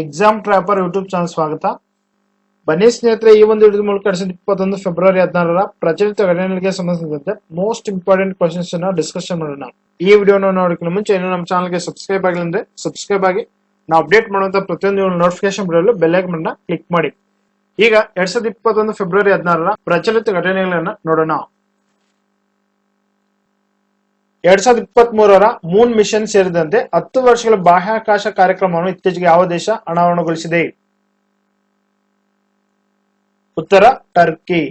Exam ಟ್ರ್ಯಾಪರ್ YouTube channel ಸ್ವಾಗತ. ಬನ್ನಿ ಸ್ನೇಹಿತರೆ, ಈ ಒಂದು ವಿಡಿಯೋ ಮೂಲಕ 2021 ಫೆಬ್ರವರಿ 16ರ ಪ್ರಚಲಿತ ಘಟನೆಗಳಿಗೆ ಸಂಬಂಧಿಸಿದಂತೆ ಮೋಸ್ಟ್ ಇಂಪಾರ್ಟೆಂಟ್ ಕ್ವಶನ್ಸ್ ಅನ್ನ ಡಿಸ್ಕಷನ್ ಮಾಡೋಣ. ಈ ವಿಡಿಯೋನ ನೋಡೋಕೆ ಮುಂಚೆ ನಮ್ಮ ಚಾನಲ್ಗೆ ಸಬ್ಸ್ಕ್ರೈಬ್ ಆಗಿಲ್ಲ ಅಂದ್ರೆ ಸಬ್ಸ್ಕ್ರೈಬ್ ಆಗಿ, ನಾವು ಅಪ್ಡೇಟ್ ಮಾಡುವಂತ ಪ್ರತಿಯೊಂದು ನೋಟಿಫಿಕೇಶನ್ ಬರಲು ಬೆಲ್ ಐಕಾನ್ ಅನ್ನ ಕ್ಲಿಕ್ ಮಾಡಿ. ಈಗ 2021 ಫೆಬ್ರವರಿ 16ರ ಪ್ರಚಲಿತ ಘಟನೆಗಳನ್ನ ನೋಡೋಣ. 2023ರ ಮೂನ್ ಮಿಷನ್ ಸೇರಿದಂತೆ 10 ವರ್ಷಗಳ ಬಾಹ್ಯಾಕಾಶ ಕಾರ್ಯಕ್ರಮವನ್ನು ಇತ್ತೀಚೆಗೆ ಯಾವ ದೇಶ ಅನಾವರಣಗೊಳಿಸಿದೆ? ಉತ್ತರ ಟರ್ಕಿ.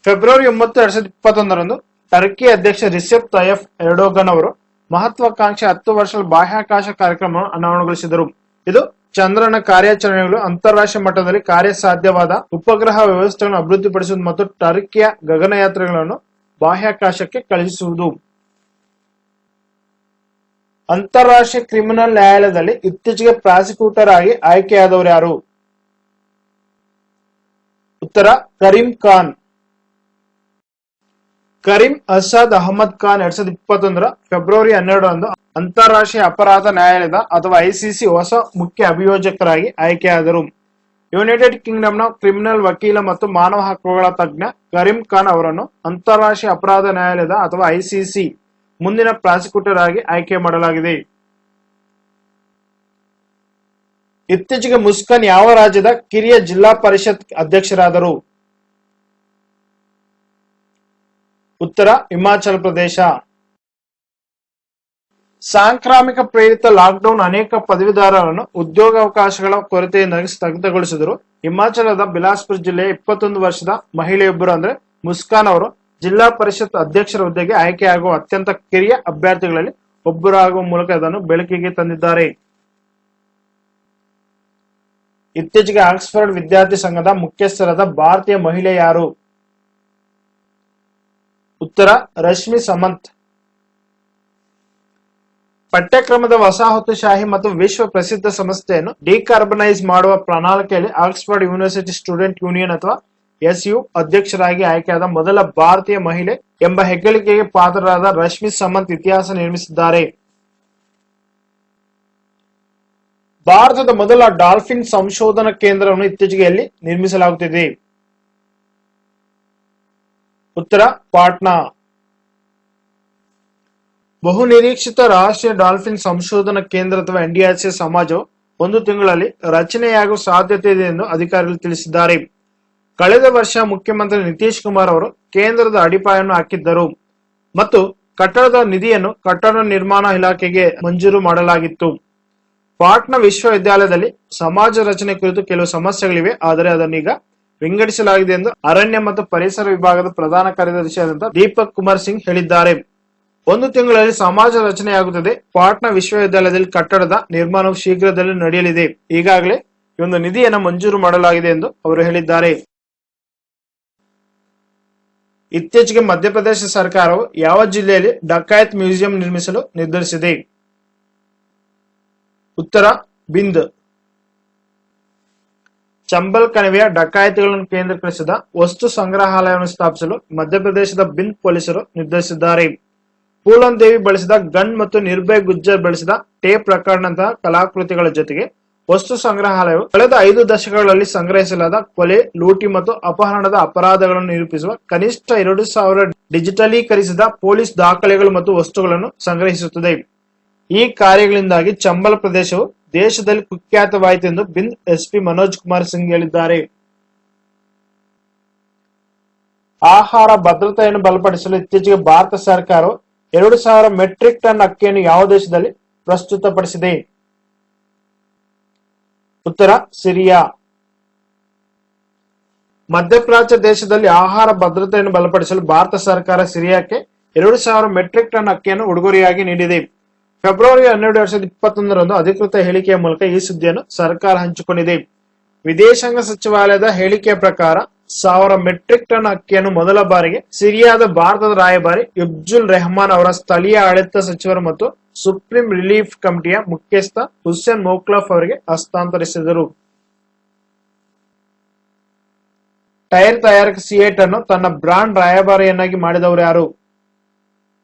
ಫೆಬ್ರವರಿ 9, 2021ರಂದು ಟರ್ಕಿ ಅಧ್ಯಕ್ಷ ರಿಸೆಪ್ ತಯ್ಯಪ್ ಎರ್ಡೋಗನ್ ಅವರು ಮಹತ್ವಾಕಾಂಕ್ಷೆ 10 ವರ್ಷಗಳ ಬಾಹ್ಯಾಕಾಶ ಕಾರ್ಯಕ್ರಮವನ್ನು ಅನಾವರಣಗೊಳಿಸಿದರು. ಇದು ಚಂದ್ರನ ಕಾರ್ಯಾಚರಣೆಗಳು, ಅಂತಾರಾಷ್ಟ್ರೀಯ ಮಟ್ಟದಲ್ಲಿ ಕಾರ್ಯಸಾಧ್ಯವಾದ ಉಪಗ್ರಹ ವ್ಯವಸ್ಥೆಗಳನ್ನು ಅಭಿವೃದ್ಧಿಪಡಿಸುವುದು ಮತ್ತು ಟರ್ಕಿಯ ಗಗನಯಾತ್ರಿಗಳನ್ನು ಬಾಹ್ಯಾಕಾಶಕ್ಕೆ ಕಳುಹಿಸುವುದು. ಅಂತಾರಾಷ್ಟ್ರೀಯ ಕ್ರಿಮಿನಲ್ ನ್ಯಾಯಾಲಯದಲ್ಲಿ ಇತ್ತೀಚೆಗೆ ಪ್ರಾಸಿಕ್ಯೂಟರ್ ಆಗಿ ಆಯ್ಕೆಯಾದವರು ಯಾರು? ಉತ್ತರ ಕರೀಂ ಖಾನ್. ಕರೀಂ ಅಸಾದ್ ಅಹಮದ್ ಖಾನ್ 2021ರ ಫೆಬ್ರವರಿ 12ರಂದು ಅಂತಾರಾಷ್ಟ್ರೀಯ ಅಪರಾಧ ನ್ಯಾಯಾಲಯದ ಅಥವಾ ICC ಹೊಸ ಮುಖ್ಯ ಅಭಿಯೋಜಕರಾಗಿ ಆಯ್ಕೆಯಾದರು. ಯುನೈಟೆಡ್ ಕಿಂಗ್ಡಮ್ನ ಕ್ರಿಮಿನಲ್ ವಕೀಲ ಮತ್ತು ಮಾನವ ಹಕ್ಕುಗಳ ತಜ್ಞ ಕರೀಂ ಖಾನ್ ಅವರನ್ನು ಅಂತಾರಾಷ್ಟ್ರೀಯ ಅಪರಾಧ ನ್ಯಾಯಾಲಯದ ಅಥವಾ ICC ಮುಂದಿನ ಪ್ರಾಸಿಕ್ಯೂಟರ್ ಆಗಿ ಆಯ್ಕೆ ಮಾಡಲಾಗಿದೆ. ಇತ್ತೀಚೆಗೆ ಮುಸ್ಕಾನ್ ಯಾವ ರಾಜ್ಯದ ಕಿರಿಯ ಜಿಲ್ಲಾ ಪರಿಷತ್ ಅಧ್ಯಕ್ಷರಾದರು? ಉತ್ತರ ಹಿಮಾಚಲ ಪ್ರದೇಶ. ಸಾಂಕ್ರಾಮಿಕ ಪ್ರೇರಿತ ಲಾಕ್ಡೌನ್ ಅನೇಕ ಪದವೀಧರರನ್ನು ಉದ್ಯೋಗಾವಕಾಶಗಳ ಕೊರತೆಯಿಂದಾಗಿ ಸ್ಥಗಿತಗೊಳಿಸಿದರು. ಹಿಮಾಚಲದ ಬಿಲಾಸ್ಪುರ್ ಜಿಲ್ಲೆಯ 21 ವರ್ಷದ ಮಹಿಳೆಯೊಬ್ಬರು ಅಂದ್ರೆ ಮುಸ್ಕಾನ್ ಅವರು ಜಿಲ್ಲಾ ಪರಿಷತ್ ಅಧ್ಯಕ್ಷರ ಹುದ್ದೆಗೆ ಆಯ್ಕೆಯಾಗುವ ಅತ್ಯಂತ ಕಿರಿಯ ಅಭ್ಯರ್ಥಿಗಳಲ್ಲಿ ಒಬ್ಬರಾಗುವ ಮೂಲಕ ಅದನ್ನು ಬೆಳಕಿಗೆ ತಂದಿದ್ದಾರೆ. ಇತ್ತೀಚೆಗೆ ಆಕ್ಸ್ಫರ್ಡ್ ವಿದ್ಯಾರ್ಥಿ ಸಂಘದ ಮುಖ್ಯಸ್ಥರಾದ ಭಾರತೀಯ ಮಹಿಳೆ ಯಾರು? ಉತ್ತರ ರಶ್ಮಿ ಸಮಂತ್. ಪಠ್ಯಕ್ರಮದ ವಸಾಹತುಶಾಹಿ ಮತ್ತು ವಿಶ್ವ ಪ್ರಸಿದ್ಧ ಸಂಸ್ಥೆಯನ್ನು ಡಿಕಾರ್ಬನೈಸ್ ಮಾಡುವ ಪ್ರಣಾಳಿಕೆಯಲ್ಲಿ ಆಕ್ಸ್ಫರ್ಡ್ ಯೂನಿವರ್ಸಿಟಿ ಸ್ಟೂಡೆಂಟ್ ಯೂನಿಯನ್ ಅಥವಾ SU ಅಧ್ಯಕ್ಷರಾಗಿ ಆಯ್ಕೆಯಾದ ಮೊದಲ ಭಾರತೀಯ ಮಹಿಳೆ ಎಂಬ ಹೆಗ್ಗಳಿಕೆಗೆ ಪಾತ್ರರಾದ ರಶ್ಮಿ ಸಮಂತ್ ಇತಿಹಾಸ ನಿರ್ಮಿಸಿದ್ದಾರೆ. ಭಾರತದ ಮೊದಲ ಡಾಲ್ಫಿನ್ ಸಂಶೋಧನಾ ಕೇಂದ್ರವನ್ನು ಇತ್ತೀಚೆಗೆ ಎಲ್ಲಿ ನಿರ್ಮಿಸಲಾಗುತ್ತಿದೆ? ಉತ್ತರ ಪಾಟ್ನಾ. ಬಹು ನಿರೀಕ್ಷಿತ ರಾಷ್ಟ್ರೀಯ ಡಾಲ್ಫಿನ್ ಸಂಶೋಧನಾ ಕೇಂದ್ರ ಅಥವಾ NDRC ಸಮಾಜವು 1 ತಿಂಗಳಲ್ಲಿ ರಚನೆಯಾಗುವ ಸಾಧ್ಯತೆ ಇದೆ ಎಂದು ಅಧಿಕಾರಿಗಳು ತಿಳಿಸಿದ್ದಾರೆ. ಕಳೆದ ವರ್ಷ ಮುಖ್ಯಮಂತ್ರಿ ನಿತೀಶ್ ಕುಮಾರ್ ಅವರು ಕೇಂದ್ರದ ಅಡಿಪಾಯವನ್ನು ಹಾಕಿದ್ದರು ಮತ್ತು ಕಟ್ಟಡದ ನಿಧಿಯನ್ನು ಕಟ್ಟಡ ನಿರ್ಮಾಣ ಇಲಾಖೆಗೆ ಮಂಜೂರು ಮಾಡಲಾಗಿತ್ತು. ಪಾಟ್ನಾ ವಿಶ್ವವಿದ್ಯಾಲಯದಲ್ಲಿ ಸಮಾಜ ರಚನೆ ಕುರಿತು ಕೆಲವು ಸಮಸ್ಯೆಗಳಿವೆ, ಆದರೆ ಅದನ್ನೀಗ ವಿಂಗಡಿಸಲಾಗಿದೆ ಎಂದು ಅರಣ್ಯ ಮತ್ತು ಪರಿಸರ ವಿಭಾಗದ ಪ್ರಧಾನ ಕಾರ್ಯದರ್ಶಿಯಾದಂತಹ ದೀಪಕ್ ಕುಮಾರ್ ಸಿಂಗ್ ಹೇಳಿದ್ದಾರೆ. 1 ತಿಂಗಳಲ್ಲಿ ಸಮಾಜ ರಚನೆಯಾಗುತ್ತದೆ. ಪಾಟ್ನಾ ವಿಶ್ವವಿದ್ಯಾಲಯದಲ್ಲಿ ಕಟ್ಟಡದ ನಿರ್ಮಾಣವು ಶೀಘ್ರದಲ್ಲೇ ನಡೆಯಲಿದೆ. ಈಗಾಗಲೇ ಈ ಒಂದು ನಿಧಿಯನ್ನು ಮಂಜೂರು ಮಾಡಲಾಗಿದೆ ಎಂದು ಅವರು ಹೇಳಿದ್ದಾರೆ. ಇತ್ತೀಚೆಗೆ ಮಧ್ಯಪ್ರದೇಶ ಸರ್ಕಾರವು ಯಾವ ಜಿಲ್ಲೆಯಲ್ಲಿ ಡಕಾಯತ್ ಮ್ಯೂಸಿಯಂ ನಿರ್ಮಿಸಲು ನಿರ್ಧರಿಸಿದೆ? ಉತ್ತರ ಬಿಂದ್. ಚಂಬಲ್ ಕಣಿವೆಯ ಡಕಾಯಿತಿಗಳನ್ನು ಕೇಂದ್ರೀಕರಿಸಿದ ವಸ್ತು ಸಂಗ್ರಹಾಲಯವನ್ನು ಸ್ಥಾಪಿಸಲು ಮಧ್ಯಪ್ರದೇಶದ ಬಿಂದ್ ಪೊಲೀಸರು ನಿರ್ಧರಿಸಿದ್ದಾರೆ. ಪೂಲನ್ ದೇವಿ ಬಳಸಿದ ಗನ್ ಮತ್ತು ನಿರ್ಭಯ್ ಗುಜ್ಜರ್ ಬಳಸಿದ ಟೇಪ್ ಪ್ರಕರಣದಂತಹ ಕಲಾಕೃತಿಗಳ ಜೊತೆಗೆ ವಸ್ತು ಸಂಗ್ರಹಾಲಯವು ಕಳೆದ 5 ದಶಕಗಳಲ್ಲಿ ಸಂಗ್ರಹಿಸಲಾದ ಕೊಲೆ, ಲೂಟಿ ಮತ್ತು ಅಪಹರಣದ ಅಪರಾಧಗಳನ್ನು ನಿರೂಪಿಸುವ ಕನಿಷ್ಠ 2000 ಡಿಜಿಟಲೀಕರಿಸಿದ ಪೊಲೀಸ್ ದಾಖಲೆಗಳು ಮತ್ತು ವಸ್ತುಗಳನ್ನು ಸಂಗ್ರಹಿಸುತ್ತದೆ. ಈ ಕಾರ್ಯಗಳಿಂದಾಗಿ ಚಂಬಲ್ ಪ್ರದೇಶವು ದೇಶದಲ್ಲಿ ಕುಖ್ಯಾತವಾಯಿತು ಎಂದು ಬಿಂದ್ SP ಮನೋಜ್ ಕುಮಾರ್ ಸಿಂಗ್ ಹೇಳಿದ್ದಾರೆ. ಆಹಾರ ಭದ್ರತೆಯನ್ನು ಬಲಪಡಿಸಲು ಇತ್ತೀಚೆಗೆ ಭಾರತ ಸರ್ಕಾರವು 2000 ಮೆಟ್ರಿಕ್ ಟನ್ ಅಕ್ಕಿಯನ್ನು ಯಾವ ದೇಶದಲ್ಲಿ ಪ್ರಸ್ತುತಪಡಿಸಿದೆ? ಉತ್ತರ ಸಿರಿಯಾ. ಮಧ್ಯಪ್ರಾಚ್ಯ ದೇಶದಲ್ಲಿ ಆಹಾರ ಭದ್ರತೆಯನ್ನು ಬಲಪಡಿಸಲು ಭಾರತ ಸರ್ಕಾರ ಸಿರಿಯಾಕ್ಕೆ 2000 ಮೆಟ್ರಿಕ್ ಟನ್ ಅಕ್ಕಿಯನ್ನು ಉಡುಗೊರೆಯಾಗಿ ನೀಡಿದೆ. ಫೆಬ್ರವರಿ 12, 2021ರಂದು ಅಧಿಕೃತ ಹೇಳಿಕೆಯ ಮೂಲಕ ಈ ಸುದ್ದಿಯನ್ನು ಸರ್ಕಾರ ಹಂಚಿಕೊಂಡಿದೆ. ವಿದೇಶಾಂಗ ಸಚಿವಾಲಯದ ಹೇಳಿಕೆಯ ಪ್ರಕಾರ 1000 ಮೆಟ್ರಿಕ್ ಟನ್ ಅಕ್ಕಿಯನ್ನು ಮೊದಲ ಬಾರಿಗೆ ಸಿರಿಯಾದ ಭಾರತದ ರಾಯಭಾರಿ ಇಬ್ಜುಲ್ ರೆಹಮಾನ್ ಅವರ ಸ್ಥಳೀಯ ಆಡಳಿತ ಸಚಿವರು ಮತ್ತು ಸುಪ್ರೀಂ ರಿಲೀಫ್ ಕಮಿಟಿಯ ಮುಖ್ಯಸ್ಥ ಹುಸೇನ್ ಮೌಕ್ಲಫ್ ಅವರಿಗೆ ಹಸ್ತಾಂತರಿಸಿದರು. ಟೈರ್ ತಯಾರಕ ಸಿಯೇಟ್ ಅನ್ನು ತನ್ನ ಬ್ರಾಂಡ್ ರಾಯಭಾರಿಯನ್ನಾಗಿ ಮಾಡಿದವರು ಯಾರು?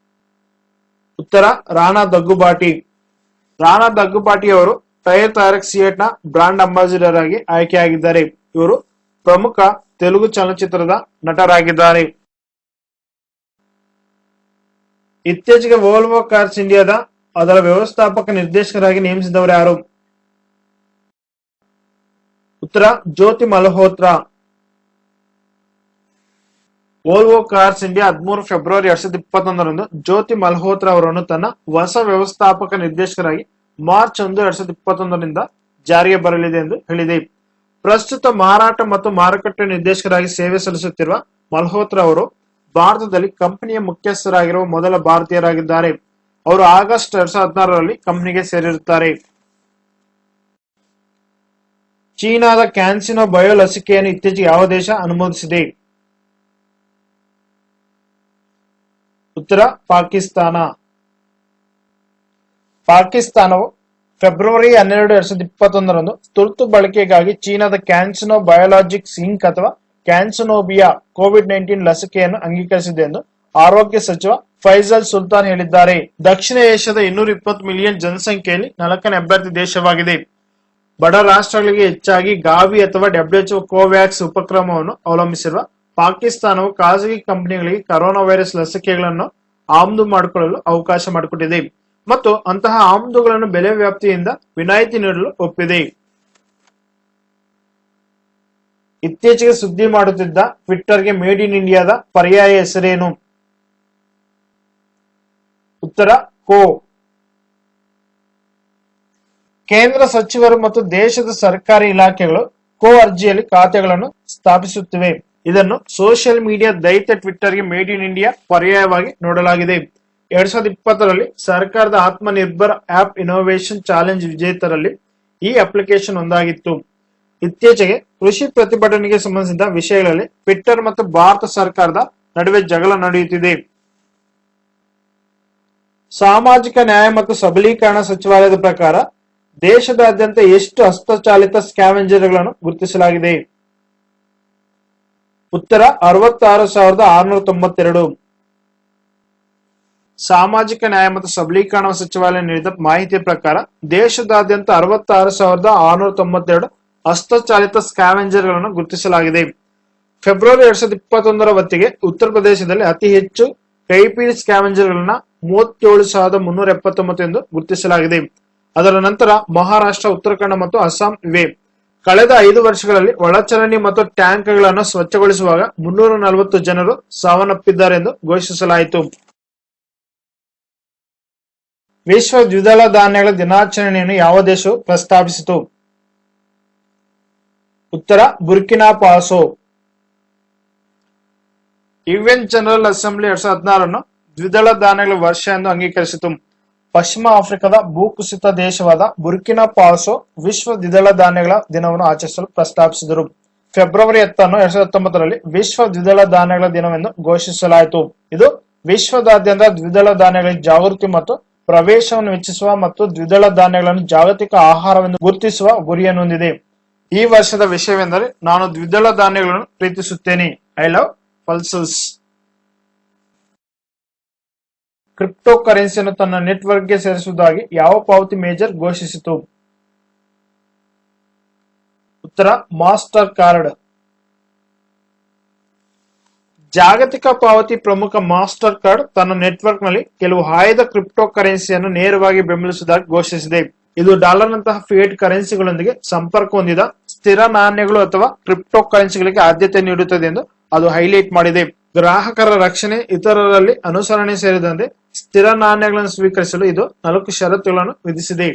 ಉತ್ತರ ರಾಣಾ ದಗ್ಗುಬಾಟಿ. ರಾಣಾ ದಗ್ಗುಪಾಟಿ ಅವರು ಟೈರ್ ತಯಾರಕ ಸಿಯೆಟ್ ನ ಬ್ರಾಂಡ್ ಅಂಬಾಸಿಡರ್ ಆಗಿ ಆಯ್ಕೆಯಾಗಿದ್ದಾರೆ. ಇವರು ಪ್ರಮುಖ ತೆಲುಗು ಚಲನಚಿತ್ರದ ನಟರಾಗಿದ್ದಾರೆ. ಇತ್ತೀಚೆಗೆ ವೋಲ್ವೋ ಕಾರ್ಸ್ ಇಂಡಿಯಾದ ಅದರ ವ್ಯವಸ್ಥಾಪಕ ನಿರ್ದೇಶಕರಾಗಿ ನೇಮಿಸಿದವರು ಯಾರು? ಉತ್ತರ Jyoti Malhotra. Volvo Cars India 13 February 2021ರಂದು ಜ್ಯೋತಿ ಮಲ್ಹೋತ್ರಾ ಅವರನ್ನು ತನ್ನ ಹೊಸ ವ್ಯವಸ್ಥಾಪಕ ನಿರ್ದೇಶಕರಾಗಿ ಮಾರ್ಚ್ 1, 2021ರಿಂದ ಜಾರಿಗೆ ಬರಲಿದೆ ಎಂದು ಹೇಳಿದೆ. ಪ್ರಸ್ತುತ ಮಾರಾಟ ಮತ್ತು ಮಾರುಕಟ್ಟೆ ನಿರ್ದೇಶಕರಾಗಿ ಸೇವೆ ಸಲ್ಲಿಸುತ್ತಿರುವ ಮಲ್ಹೋತ್ರಾ ಅವರು ಭಾರತದಲ್ಲಿ ಕಂಪನಿಯ ಮುಖ್ಯಸ್ಥರಾಗಿರುವ ಮೊದಲ ಭಾರತೀಯರಾಗಿದ್ದಾರೆ. ಅವರು ಆಗಸ್ಟ್ 2016ರಲ್ಲಿ ಕಂಪನಿಗೆ ಸೇರಿರುತ್ತಾರೆ. ಚೀನಾದ ಕ್ಯಾನ್ಸಿನೋ ಬಯೋ ಲಸಿಕೆಯನ್ನು ಇತ್ತೀಚೆಗೆ ಯಾವ ದೇಶ ಅನುಮೋದಿಸಿದೆ? ಉತ್ತರ ಪಾಕಿಸ್ತಾನ. ಪಾಕಿಸ್ತಾನವು ಫೆಬ್ರವರಿ 12, 2021ರಂದು ತುರ್ತು ಬಳಕೆಗಾಗಿ ಚೀನಾದ ಕ್ಯಾನ್ಸಿನೋ ಬಯೋಲಾಜಿಕ್ಸ್ ಇಂಕ್ ಅಥವಾ ಕ್ಯಾನ್ಸನೋಬಿಯಾ ಕೋವಿಡ್-19 ಲಸಿಕೆಯನ್ನು ಅಂಗೀಕರಿಸಿದೆ ಎಂದು ಆರೋಗ್ಯ ಸಚಿವ ಫೈಸಲ್ ಸುಲ್ತಾನ್ ಹೇಳಿದ್ದಾರೆ. ದಕ್ಷಿಣ ಏಷ್ಯಾದ 220 ಮಿಲಿಯನ್ ಜನಸಂಖ್ಯೆಯಲ್ಲಿ 4ನೇ ಅಭ್ಯರ್ಥಿ ದೇಶವಾಗಿದೆ. ಬಡ ರಾಷ್ಟ್ರಗಳಿಗೆ ಹೆಚ್ಚಾಗಿ ಗಾವಿ ಅಥವಾ WHO ಕೋವ್ಯಾಕ್ಸ್ ಉಪಕ್ರಮವನ್ನು ಅವಲಂಬಿಸಿರುವ ಪಾಕಿಸ್ತಾನವು ಖಾಸಗಿ ಕಂಪನಿಗಳಿಗೆ ಕರೋನಾ ವೈರಸ್ ಲಸಿಕೆಗಳನ್ನು ಆಮದು ಮಾಡಿಕೊಳ್ಳಲು ಅವಕಾಶ ಮಾಡಿಕೊಟ್ಟಿದೆ ಮತ್ತು ಅಂತಹ ಆಮದುಗಳನ್ನು ಬೆಲೆ ವ್ಯಾಪ್ತಿಯಿಂದ ವಿನಾಯಿತಿ ನೀಡಲು ಒಪ್ಪಿದೆ. ಇತ್ತೀಚೆಗೆ ಸುದ್ದಿ ಮಾಡುತ್ತಿದ್ದ ಟ್ವಿಟ್ಟರ್ಗೆ ಮೇಡ್ ಇನ್ ಇಂಡಿಯಾದ ಪರ್ಯಾಯ ಹೆಸರೇನು? ಉತ್ತರ ಕೋ. ಕೇಂದ್ರ ಸಚಿವರು ಮತ್ತು ದೇಶದ ಸರ್ಕಾರಿ ಇಲಾಖೆಗಳು ಕೋ ಅರ್ಜಿಯಲ್ಲಿ ಖಾತೆಗಳನ್ನು ಸ್ಥಾಪಿಸುತ್ತಿವೆ. ಇದನ್ನು ಸೋಷಿಯಲ್ ಮೀಡಿಯಾ ದೈತ್ಯ ಟ್ವಿಟ್ಟರ್ಗೆ ಮೇಡ್ ಇನ್ ಇಂಡಿಯಾ ಪರ್ಯಾಯವಾಗಿ ನೋಡಲಾಗಿದೆ. 2020ರಲ್ಲಿ ಸರ್ಕಾರದ ಆತ್ಮ ನಿರ್ಭರ್ ಆಪ್ ಇನ್ನೋವೇಷನ್ ಚಾಲೆಂಜ್ ವಿಜೇತರಲ್ಲಿ ಈ ಅಪ್ಲಿಕೇಶನ್ ಒಂದಾಗಿತ್ತು. ಇತ್ತೀಚೆಗೆ ಕೃಷಿ ಪ್ರತಿಭಟನೆಗೆ ಸಂಬಂಧಿಸಿದ ವಿಷಯಗಳಲ್ಲಿ ಟ್ವಿಟ್ಟರ್ ಮತ್ತು ಭಾರತ ಸರ್ಕಾರದ ನಡುವೆ ಜಗಳ ನಡೆಯುತ್ತಿದೆ. ಸಾಮಾಜಿಕ ನ್ಯಾಯ ಮತ್ತು ಸಬಲೀಕರಣ ಸಚಿವಾಲಯದ ಪ್ರಕಾರ ದೇಶದಾದ್ಯಂತ ಎಷ್ಟು ಹಸ್ತಚಾಲಿತ ಸ್ಕ್ಯಾವೆಂಜರ್ಗಳನ್ನು ಗುರುತಿಸಲಾಗಿದೆ? ಉತ್ತರ 66,692. ಸಾಮಾಜಿಕ ನ್ಯಾಯ ಮತ್ತು ಸಬಲೀಕರಣ ಸಚಿವಾಲಯ ನೀಡಿದ ಮಾಹಿತಿಯ ಪ್ರಕಾರ ದೇಶದಾದ್ಯಂತ 66,692 ಹಸ್ತಚಾಲಿತ ಸ್ಕ್ಯಾವೆಂಜರ್ಗಳನ್ನು ಗುರುತಿಸಲಾಗಿದೆ. ಫೆಬ್ರವರಿ 2021ರ ಹೊತ್ತಿಗೆ ಉತ್ತರ ಪ್ರದೇಶದಲ್ಲಿ ಅತಿ ಹೆಚ್ಚು ಕೈಪಿಡಿ ಸ್ಕ್ಯಾವೆಂಜರ್ಗಳನ್ನ 37,379 ಎಂದು ಗುರುತಿಸಲಾಗಿದೆ. ಅದರ ನಂತರ ಮಹಾರಾಷ್ಟ್ರ, ಉತ್ತರಾಖಂಡ ಮತ್ತು ಅಸ್ಸಾಂ ಇವೆ. ಕಳೆದ 5 ವರ್ಷಗಳಲ್ಲಿ ಒಳಚರಂಡಿ ಮತ್ತು ಟ್ಯಾಂಕ್ಗಳನ್ನು ಸ್ವಚ್ಛಗೊಳಿಸುವಾಗ 340 ಜನರು ಸಾವನ್ನಪ್ಪಿದ್ದಾರೆ ಎಂದು ಘೋಷಿಸಲಾಯಿತು. ವಿಶ್ವ ದ್ವಿದಳ ಧಾನ್ಯಗಳ ದಿನಾಚರಣೆಯನ್ನು ಯಾವ ದೇಶವು ಪ್ರಸ್ತಾಪಿಸಿತು? ಉತ್ತರ Burkina Faso. UN general assembly 2016 ದ್ವಿದಳ ಧಾನ್ಯಗಳ ವರ್ಷ ಎಂದು ಅಂಗೀಕರಿಸಿತು. ಪಶ್ಚಿಮ ಆಫ್ರಿಕಾದ ಭೂಕುಸಿತ ದೇಶವಾದ ಬುರ್ಕಿನಾ ಫಾಸೋ ವಿಶ್ವ ದ್ವಿದಳ ಧಾನ್ಯಗಳ ದಿನವನ್ನು ಆಚರಿಸಲು ಪ್ರಸ್ತಾಪಿಸಿದರು. ಫೆಬ್ರವರಿ 10 2019ರಲ್ಲಿ ವಿಶ್ವ ದ್ವಿದಳ ಧಾನ್ಯಗಳ ದಿನವೆಂದು ಘೋಷಿಸಲಾಯಿತು. ಇದು ವಿಶ್ವದಾದ್ಯಂತ ದ್ವಿದಳ ಧಾನ್ಯಗಳಿಗೆ ಜಾಗೃತಿ ಮತ್ತು ಪ್ರವೇಶವನ್ನು ಹೆಚ್ಚಿಸುವ ಮತ್ತು ದ್ವಿದಳ ಧಾನ್ಯಗಳನ್ನು ಜಾಗತಿಕ ಆಹಾರವೆಂದು ಗುರುತಿಸುವ ಗುರಿಯನ್ನು ಹೊಂದಿದೆ. ಈ ವರ್ಷದ ವಿಷಯವೆಂದರೆ ನಾನು ದ್ವಿದಳ ಧಾನ್ಯಗಳನ್ನು ಪ್ರೀತಿಸುತ್ತೇನೆ. I love pulses. ಕ್ರಿಪ್ಟೋ ಕರೆನ್ಸಿಯನ್ನು ತನ್ನ ನೆಟ್ವರ್ಕ್ಗೆ ಸೇರಿಸುವುದಾಗಿ ಯಾವ ಪಾವತಿ ಮೇಜರ್ ಘೋಷಿಸಿತು? ಉತ್ತರ ಮಾಸ್ಟರ್ ಕಾರ್ಡ್. ಜಾಗತಿಕ ಪಾವತಿ ಪ್ರಮುಖ ಮಾಸ್ಟರ್ ಕಾರ್ಡ್ ತನ್ನ ನೆಟ್ವರ್ಕ್ ನಲ್ಲಿ ಕೆಲವು ಆಯ್ದ ಕ್ರಿಪ್ಟೋ ಕರೆನ್ಸಿಯನ್ನು ನೇರವಾಗಿ ಬೆಂಬಲಿಸುವುದಾಗಿ ಘೋಷಿಸಿದೆ. ಇದು ಡಾಲರ್ನಂತಹ ಫಿಯೇಟ್ ಕರೆನ್ಸಿಗಳೊಂದಿಗೆ ಸಂಪರ್ಕ ಹೊಂದಿದ ಸ್ಥಿರ ನಾಣ್ಯಗಳು ಅಥವಾ ಕ್ರಿಪ್ಟೋ ಕರೆನ್ಸಿಗಳಿಗೆ ಆದ್ಯತೆ ನೀಡುತ್ತದೆ ಎಂದು ಅದು ಹೈಲೈಟ್ ಮಾಡಿದೆ. ಗ್ರಾಹಕರ ರಕ್ಷಣೆ, ಇತರರಲ್ಲಿ ಅನುಸರಣೆ ಸೇರಿದಂತೆ ಸ್ಥಿರ ನಾಣ್ಯಗಳನ್ನು ಸ್ವೀಕರಿಸಲು ಇದು 4 ಷರತ್ತುಗಳನ್ನು ವಿಧಿಸಿದೆ.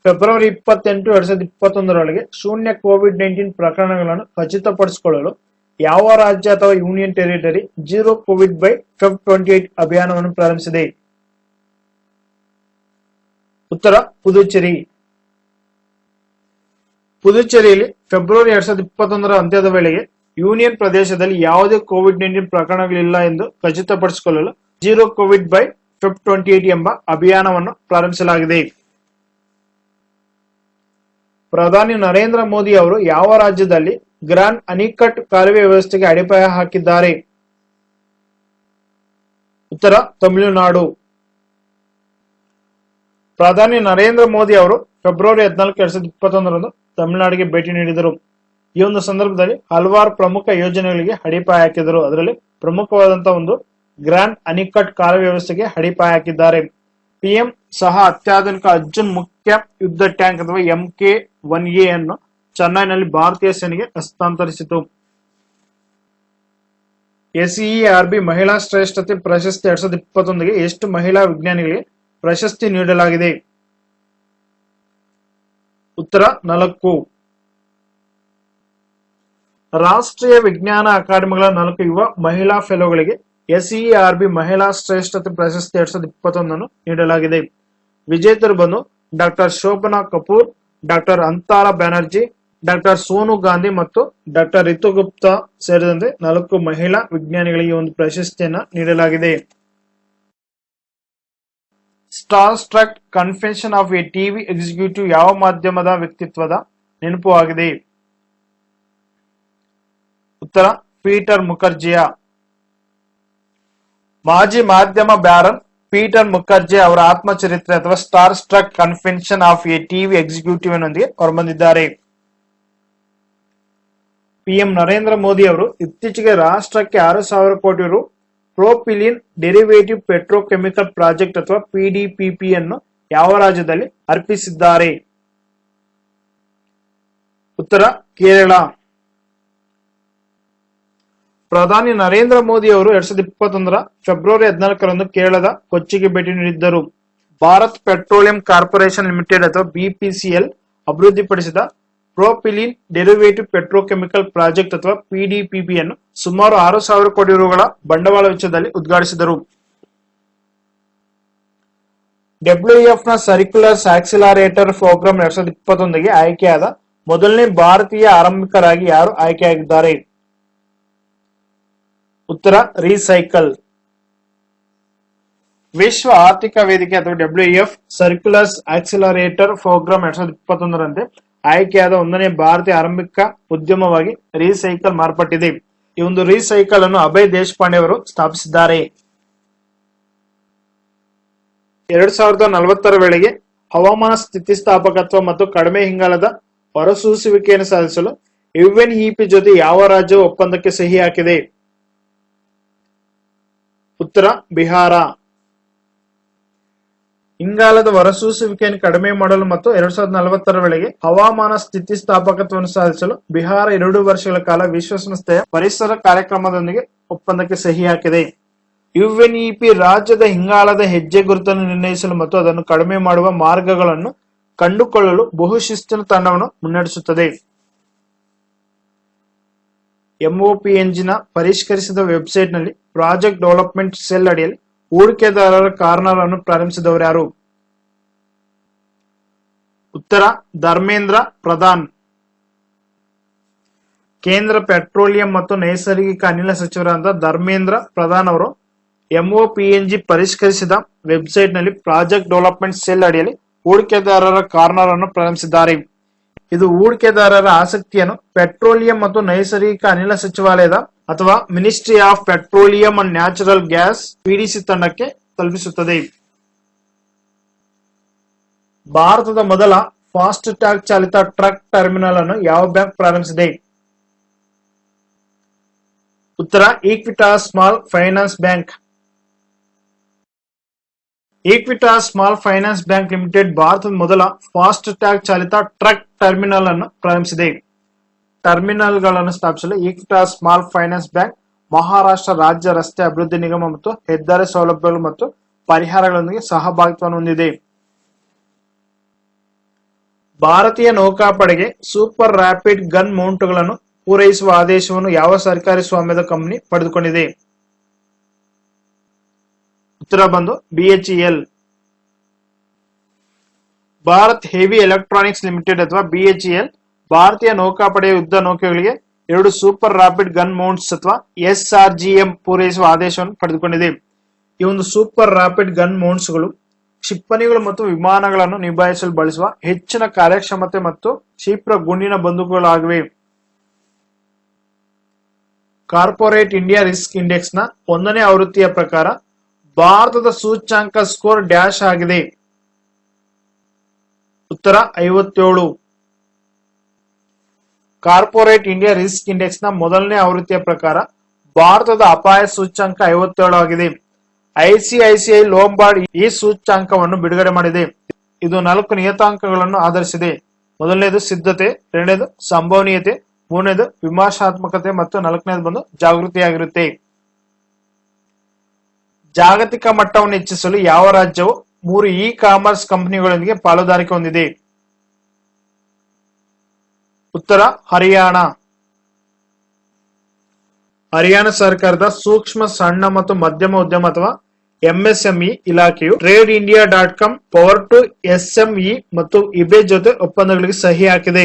ಫೆಬ್ರವರಿ 28, 2021ರೊಳಗೆ ಶೂನ್ಯ ಕೋವಿಡ್-19 ಪ್ರಕರಣಗಳನ್ನು ಖಚಿತಪಡಿಸಿಕೊಳ್ಳಲು ಯಾವ ರಾಜ್ಯ ಅಥವಾ union territory zero Covid by Feb 28 ಅಭಿಯಾನವನ್ನು ಪ್ರಾರಂಭಿಸಿದೆ? ಉತ್ತರ ಪುದುಚೇರಿ. ಪುದುಚೇರಿಯಲ್ಲಿ ಫೆಬ್ರವರಿ 2021ರ ಅಂತ್ಯದ ವೇಳೆಗೆ ಯೂನಿಯನ್ ಪ್ರದೇಶದಲ್ಲಿ ಯಾವುದೇ ಕೋವಿಡ್-19 ಪ್ರಕರಣಗಳಿಲ್ಲ ಎಂದು ಖಚಿತಪಡಿಸಿಕೊಳ್ಳಲು ಜೀರೋ ಕೋವಿಡ್ ಬೈ ಫೆಬ್ 28 ಎಂಬ ಅಭಿಯಾನವನ್ನು ಪ್ರಾರಂಭಿಸಲಾಗಿದೆ. ಪ್ರಧಾನಿ ನರೇಂದ್ರ ಮೋದಿ ಅವರು ಯಾವ ರಾಜ್ಯದಲ್ಲಿ ಗ್ರ್ಯಾಂಡ್ ಅನಿಕಟ್ ಕಾಲುವೆ ವ್ಯವಸ್ಥೆಗೆ ಅಡಿಪಾಯ ಹಾಕಿದ್ದಾರೆ? ಉತ್ತರ ತಮಿಳುನಾಡು. ಪ್ರಧಾನಿ ನರೇಂದ್ರ ಮೋದಿ ಅವರು ಫೆಬ್ರವರಿ 14, 2021 ತಮಿಳುನಾಡಿಗೆ ಭೇಟಿ ನೀಡಿದರು. ಈ ಒಂದು ಸಂದರ್ಭದಲ್ಲಿ ಹಲವಾರು ಪ್ರಮುಖ ಯೋಜನೆಗಳಿಗೆ ಅಡಿಪಾಯ ಹಾಕಿದರು. ಅದರಲ್ಲಿ ಪ್ರಮುಖವಾದಂತಹ ಒಂದು ಗ್ರ್ಯಾಂಡ್ ಅನಿಕಟ್ ಕಾಲ ವ್ಯವಸ್ಥೆಗೆ ಅಡಿಪಾಯ ಹಾಕಿದ್ದಾರೆ. ಪಿಎಂ ಸಹ ಅತ್ಯಾಧುನಿಕ ಅರ್ಜುನ್ ಮುಖ್ಯ ಯುದ್ಧ ಟ್ಯಾಂಕ್ ಅಥವಾ MK-1A ಅನ್ನು ಚೆನ್ನೈನಲ್ಲಿ ಭಾರತೀಯ ಸೇನೆಗೆ ಹಸ್ತಾಂತರಿಸಿತು. SERB ಮಹಿಳಾ ಶ್ರೇಷ್ಠತೆ ಪ್ರಶಸ್ತಿ 2021ಗೆ ಎಷ್ಟು ಮಹಿಳಾ ವಿಜ್ಞಾನಿಗಳಿಗೆ ಪ್ರಶಸ್ತಿ ನೀಡಲಾಗಿದೆ? ಉತ್ತರ 4. ರಾಷ್ಟ್ರೀಯ ವಿಜ್ಞಾನ ಅಕಾಡೆಮಿಗಳ 4 ಯುವ ಮಹಿಳಾ ಫೆಲೋಗಳಿಗೆ SERB ಮಹಿಳಾ ಶ್ರೇಷ್ಠತೆ ಪ್ರಶಸ್ತಿ 2021 ನೀಡಲಾಗಿದೆ. ವಿಜೇತರು ಬಂದು ಡಾಕ್ಟರ್ ಶೋಭನಾ ಕಪೂರ್, ಡಾಕ್ಟರ್ ಅಂತಾರಾ ಬ್ಯಾನರ್ಜಿ, ಡಾಕ್ಟರ್ ಸೋನು ಗಾಂಧಿ ಮತ್ತು ಡಾಕ್ಟರ್ ರಿತು ಗುಪ್ತಾ ಸೇರಿದಂತೆ 4 ಮಹಿಳಾ ವಿಜ್ಞಾನಿಗಳಿಗೆ ಒಂದು ಪ್ರಶಸ್ತಿಯನ್ನ ನೀಡಲಾಗಿದೆ. Star trek confession of A TV executive ಯಾವ ಮಾಧ್ಯಮದ ವ್ಯಕ್ತಿತ್ವದ ನೆನಪು ಆಗಿದೆ? ಉತ್ತರ ಪೀಟರ್ ಮುಖರ್ಜಿಯ. ಮಾಜಿ ಮಾಧ್ಯಮ ಬ್ಯಾರನ್ ಪೀಟರ್ ಮುಖರ್ಜಿ ಅವರ ಆತ್ಮಚರಿತ್ರೆ ಅಥವಾ star trek confession of A TV executive ನೊಂದಿಗೆ ಹೊರಬಂದಿದ್ದಾರೆ. ಪಿಎಂ ನರೇಂದ್ರ ಮೋದಿ ಅವರು ಇತ್ತೀಚೆಗೆ ರಾಷ್ಟ್ರಕ್ಕೆ 6,000 ಕೋಟಿ ರು ಪ್ರೋಪಿಲಿನ್ ಡೆರಿವೇಟಿವ್ ಪೆಟ್ರೋಕೆಮಿಕಲ್ ಪ್ರಾಜೆಕ್ಟ್ ಅಥವಾ PDPP ಅನ್ನು ಯಾವ ರಾಜ್ಯದಲ್ಲಿ ಅರ್ಪಿಸಿದ್ದಾರೆ? ಉತ್ತರ ಕೇರಳ. ಪ್ರಧಾನಿ ನರೇಂದ್ರ ಮೋದಿ ಅವರು 2021 ಫೆಬ್ರವರಿ 14 ಕೇರಳದ ಕೊಚ್ಚಿಗೆ ಭೇಟಿ ನೀಡಿದ್ದರು. ಭಾರತ್ ಪೆಟ್ರೋಲಿಯಂ ಕಾರ್ಪೊರೇಷನ್ ಲಿಮಿಟೆಡ್ ಅಥವಾ BPCL ಅಭಿವೃದ್ಧಿಪಡಿಸಿದ ಪ್ರೋಪಿಲಿನ್ ಡೆರಿವೇಟಿವ್ ಪೆಟ್ರೋಕೆಮಿಕಲ್ ಪ್ರಾಜೆಕ್ಟ್ ಅಥವಾ PDPP ಅನ್ನು ಸುಮಾರು 6,000 ಕೋಟಿ ರುಗಳ ಬಂಡವಾಳ ವೆಚ್ಚದಲ್ಲಿ ಉದ್ಘಾಟಿಸಿದರು. WEF ನ ಸರ್ಕ್ಯುಲರ್ ಆಕ್ಸಿಲರೇಟರ್ ಪ್ರೋಗ್ರಾಂ 2021ಗೆ ಆಯ್ಕೆಯಾದ ಮೊದಲನೇ ಭಾರತೀಯ ಆರಂಭಿಕರಾಗಿ ಯಾರು ಆಯ್ಕೆಯಾಗಿದ್ದಾರೆ? ಉತ್ತರ ರೀಸೈಕಲ್. ವಿಶ್ವ ಆರ್ಥಿಕ ವೇದಿಕೆ ಅಥವಾ WEF ಸರ್ಕ್ಯುಲರ್ ಆಕ್ಸಿಲರೇಟರ್ ಪ್ರೋಗ್ರಾಂ 2021 ರಂತೆ ಆಯ್ಕೆಯಾದ 1ನೇ ಭಾರತೀಯ ಆರಂಭಿಕ ಉದ್ಯಮವಾಗಿ ರೀಸೈಕಲ್ ಮಾರ್ಪಟ್ಟಿದೆ. ಈ ಒಂದು ರೀಸೈಕಲ್ ಅನ್ನು ಅಭಯ್ ದೇಶಪಾಂಡೆ ಅವರು ಸ್ಥಾಪಿಸಿದ್ದಾರೆ. 2040 ವೇಳೆಗೆ ಹವಾಮಾನ ಸ್ಥಿತಿಸ್ಥಾಪಕತ್ವ ಮತ್ತು ಕಡಿಮೆ ಇಂಗಾಲದ ಹೊರಸೂಸುವಿಕೆಯನ್ನು ಸಾಧಿಸಲು UNEP ಜೊತೆ ಯಾವ ರಾಜ್ಯವು ಒಪ್ಪಂದಕ್ಕೆ ಸಹಿ ಹಾಕಿದೆ? ಉತ್ತರ ಬಿಹಾರ. ಇಂಗಾಲದ ಹೊರಸೂಸುವಿಕೆಯನ್ನು ಕಡಿಮೆ ಮಾಡಲು ಮತ್ತು 2040 ವೇಳೆಗೆ ಹವಾಮಾನ ಸ್ಥಿತಿಸ್ಥಾಪಕತ್ವವನ್ನು ಸಾಧಿಸಲು ಬಿಹಾರ 2 ವರ್ಷಗಳ ಕಾಲ ವಿಶ್ವಸಂಸ್ಥೆಯ ಪರಿಸರ ಕಾರ್ಯಕ್ರಮದೊಂದಿಗೆ ಒಪ್ಪಂದಕ್ಕೆ ಸಹಿ ಹಾಕಿದೆ. UNEP ರಾಜ್ಯದ ಇಂಗಾಲದ ಹೆಜ್ಜೆ ಗುರುತನ್ನು ನಿರ್ಣಯಿಸಲು ಮತ್ತು ಅದನ್ನು ಕಡಿಮೆ ಮಾಡುವ ಮಾರ್ಗಗಳನ್ನು ಕಂಡುಕೊಳ್ಳಲು ಬಹುಶಿಸ್ತಿನ ತಂಡವನ್ನು ಮುನ್ನಡೆಸುತ್ತದೆ. MOPNG ನ ಪರಿಷ್ಕರಿಸಿದ ವೆಬ್ಸೈಟ್ನಲ್ಲಿ ಪ್ರಾಜೆಕ್ಟ್ ಡೆವಲಪ್ಮೆಂಟ್ ಸೆಲ್ ಅಡಿಯಲ್ಲಿ ಹೂಡಿಕೆದಾರರ ಕಾರ್ನರ್ ಅನ್ನು ಪ್ರಾರಂಭಿಸಿದವರು ಯಾರು? ಉತ್ತರ ಧರ್ಮೇಂದ್ರ ಪ್ರಧಾನ್. ಕೇಂದ್ರ ಪೆಟ್ರೋಲಿಯಂ ಮತ್ತು ನೈಸರ್ಗಿಕ ಅನಿಲ ಸಚಿವರಾದ ಧರ್ಮೇಂದ್ರ ಪ್ರಧಾನ್ ಅವರು MOPNG ಪರಿಷ್ಕರಿಸಿದ ವೆಬ್ಸೈಟ್ ನಲ್ಲಿ ಪ್ರಾಜೆಕ್ಟ್ ಡೆವಲಪ್ಮೆಂಟ್ ಸೆಲ್ ಅಡಿಯಲ್ಲಿ ಹೂಡಿಕೆದಾರರ ಕಾರ್ನರ್ ಅನ್ನು ಪ್ರಾರಂಭಿಸಿದ್ದಾರೆ. ಇದು ಹೂಡಿಕೆದಾರರ ಆಸಕ್ತಿಯನ್ನು ಪೆಟ್ರೋಲಿಯಂ ಮತ್ತು ನೈಸರ್ಗಿಕ ಅನಿಲ ಸಚಿವಾಲಯದ ಅಥವಾ ministry of petroleum and natural gas PDC ತಂಡಕ್ಕೆ ತಲುಪಿಸುತ್ತದೆ. ಭಾರತದ ಮೊದಲ ಫಾಸ್ಟ್ ಟ್ಯಾಗ್ ಚಾಲಿತ ಟ್ರಕ್ ಟರ್ಮಿನಲ್ ಅನ್ನು ಯಾವ ಬ್ಯಾಂಕ್ ಪ್ರಾರಂಭಿಸಿದೆ? ಉತ್ತರ Equitas small finance bank. Equitas small finance bank limited ಭಾರತದ ಮೊದಲ ಫಾಸ್ಟ್ ಟ್ಯಾಗ್ ಚಾಲಿತ ಟ್ರಕ್ ಟರ್ಮಿನಲ್ ಅನ್ನು ಪ್ರಾರಂಭಿಸಿದೆ. ಟರ್ಮಿನಲ್ ಗಳನ್ನು ಸ್ಥಾಪಿಸಲು Equitas small finance bank Maharashtra ರಾಜ್ಯ ರಸ್ತೆ ಅಭಿವೃದ್ಧಿ ನಿಗಮ ಮತ್ತು ಹೆದ್ದಾರಿ ಸೌಲಭ್ಯಗಳು ಮತ್ತು ಪರಿಹಾರಗಳೊಂದಿಗೆ ಸಹಭಾಗಿತ್ವವನ್ನು ಹೊಂದಿದೆ. ಭಾರತೀಯ ನೌಕಾಪಡೆಗೆ ಸೂಪರ್ ರ್ಯಾಪಿಡ್ ಗನ್ ಮೌಂಟ್ಗಳನ್ನು ಪೂರೈಸುವ ಆದೇಶವನ್ನು ಯಾವ ಸರ್ಕಾರಿ ಸ್ವಾಮ್ಯದ ಕಂಪನಿ ಪಡೆದುಕೊಂಡಿದೆ? ಉತ್ತರ ಬಂದು BHEL. Bharat heavy electronics limited ಅಥವಾ BHEL ಭಾರತೀಯ ನೌಕಾಪಡೆಯ ಯುದ್ಧ ನೌಕೆಗಳಿಗೆ 2 ಸೂಪರ್ ರ್ಯಾಪಿಡ್ ಗನ್ ಮೌಂಟ್ಸ್ ಅಥವಾ SRGM ಪೂರೈಸುವ ಆದೇಶವನ್ನು ಪಡೆದುಕೊಂಡಿದೆ. ಈ ಒಂದು ಸೂಪರ್ ರ್ಯಾಪಿಡ್ ಗನ್ ಮೌಂಟ್ಸ್ ಗಳು ಕ್ಷಿಪಣಿಗಳು ಮತ್ತು ವಿಮಾನಗಳನ್ನು ನಿಭಾಯಿಸಲು ಬಳಸುವ ಹೆಚ್ಚಿನ ಕಾರ್ಯಕ್ಷಮತೆ ಮತ್ತು ಕ್ಷಿಪ್ರ ಗುಂಡಿನ ಬಂದೂಕುಗಳಾಗಿವೆ. ಕಾರ್ಪೊರೇಟ್ ಇಂಡಿಯಾ ರಿಸ್ಕ್ ಇಂಡೆಕ್ಸ್ ನ 1ನೇ ಆವೃತ್ತಿಯ ಪ್ರಕಾರ ಭಾರತದ ಸೂಚ್ಯಂಕ ಸ್ಕೋರ್ ಡ್ಯಾಶ್ ಆಗಿದೆ. ಉತ್ತರ 57. ಕಾರ್ಪೊರೇಟ್ ಇಂಡಿಯಾ ರಿಸ್ಕ್ ಇಂಡೆಕ್ಸ್ ನ ಮೊದಲನೇ ಆವೃತ್ತಿಯ ಪ್ರಕಾರ ಭಾರತದ ಅಪಾಯ ಸೂಚ್ಯಂಕ 57 ಆಗಿದೆ. ಐಸಿಐಸಿಐ ಲೋಂಬಾರ್ಡ್ ಈ ಸೂಚ್ಯಂಕವನ್ನು ಬಿಡುಗಡೆ ಮಾಡಿದೆ. ಇದು 4 ನಿಯತಾಂಕಗಳನ್ನು ಆಧರಿಸಿದೆ. ಮೊದಲನೇದು ಸಿದ್ಧತೆ, ಎರಡನೇದು ಸಂಭವನೀಯತೆ, ಮೂರನೇದು ವಿಮರ್ಶಾತ್ಮಕತೆ ಮತ್ತು ನಾಲ್ಕನೇದು ಬಂದು ಜಾಗೃತಿಯಾಗಿರುತ್ತೆ. ಜಾಗತಿಕ ಮಟ್ಟವನ್ನು ಹೆಚ್ಚಿಸಲು ಯಾವ ರಾಜ್ಯವು 3 ಇ ಕಾಮರ್ಸ್ ಕಂಪನಿಗಳೊಂದಿಗೆ ಪಾಲುದಾರಿಕೆ ಹೊಂದಿದೆ? ಉತ್ತರ ಹರಿಯಾಣ. ಹರಿಯಾಣ ಸರ್ಕಾರದ ಸೂಕ್ಷ್ಮ, ಸಣ್ಣ ಮತ್ತು ಮಧ್ಯಮ ಉದ್ಯಮ ಅಥವಾ ಎಂಎಸ್ಎಂಇ ಇಲಾಖೆಯು ಟ್ರೇಡ್ ಇಂಡಿಯಾ.com, ಪವರ್ ಟು ಎಸ್ಎಂಇ ಮತ್ತು ಇಬೆ ಜೊತೆ ಒಪ್ಪಂದಗಳಿಗೆ ಸಹಿ ಹಾಕಿದೆ.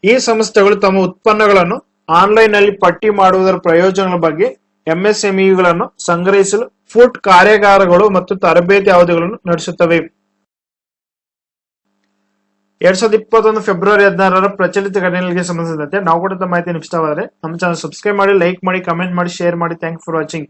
ಈ ಸಂಸ್ಥೆಗಳು ತಮ್ಮ ಉತ್ಪನ್ನಗಳನ್ನು ಆನ್ಲೈನ್ ನಲ್ಲಿ ಪಟ್ಟಿ ಮಾಡುವುದರ ಪ್ರಯೋಜನಗಳ ಬಗ್ಗೆ ಎಂಎಸ್ಎಂಇಗಳನ್ನು ಸಂಗ್ರಹಿಸಲು ಫುಡ್ ಕಾರ್ಯಾಗಾರಗಳು ಮತ್ತು ತರಬೇತಿ ಅವಧಿಗಳನ್ನು ನಡೆಸುತ್ತವೆ. 2021 ಫೆಬ್ರವರಿ 16 ಪ್ರಚಲಿತ ಘಟನೆಗಳಿಗೆ ಸಂಬಂಧಿಸಿದಂತೆ ನಾವು ಕೊಡುತ್ತ ಮಾಹಿತಿ ಇಷ್ಟವಾದರೆ ನಮ್ಮ ಚಾನಲ್ ಸಬ್ಸ್ಕ್ರೈಬ್ ಮಾಡಿ, ಲೈಕ್ ಮಾಡಿ, ಕಮೆಂಟ್ ಮಾಡಿ, ಶೇರ್ ಮಾಡಿ. Thank for watching.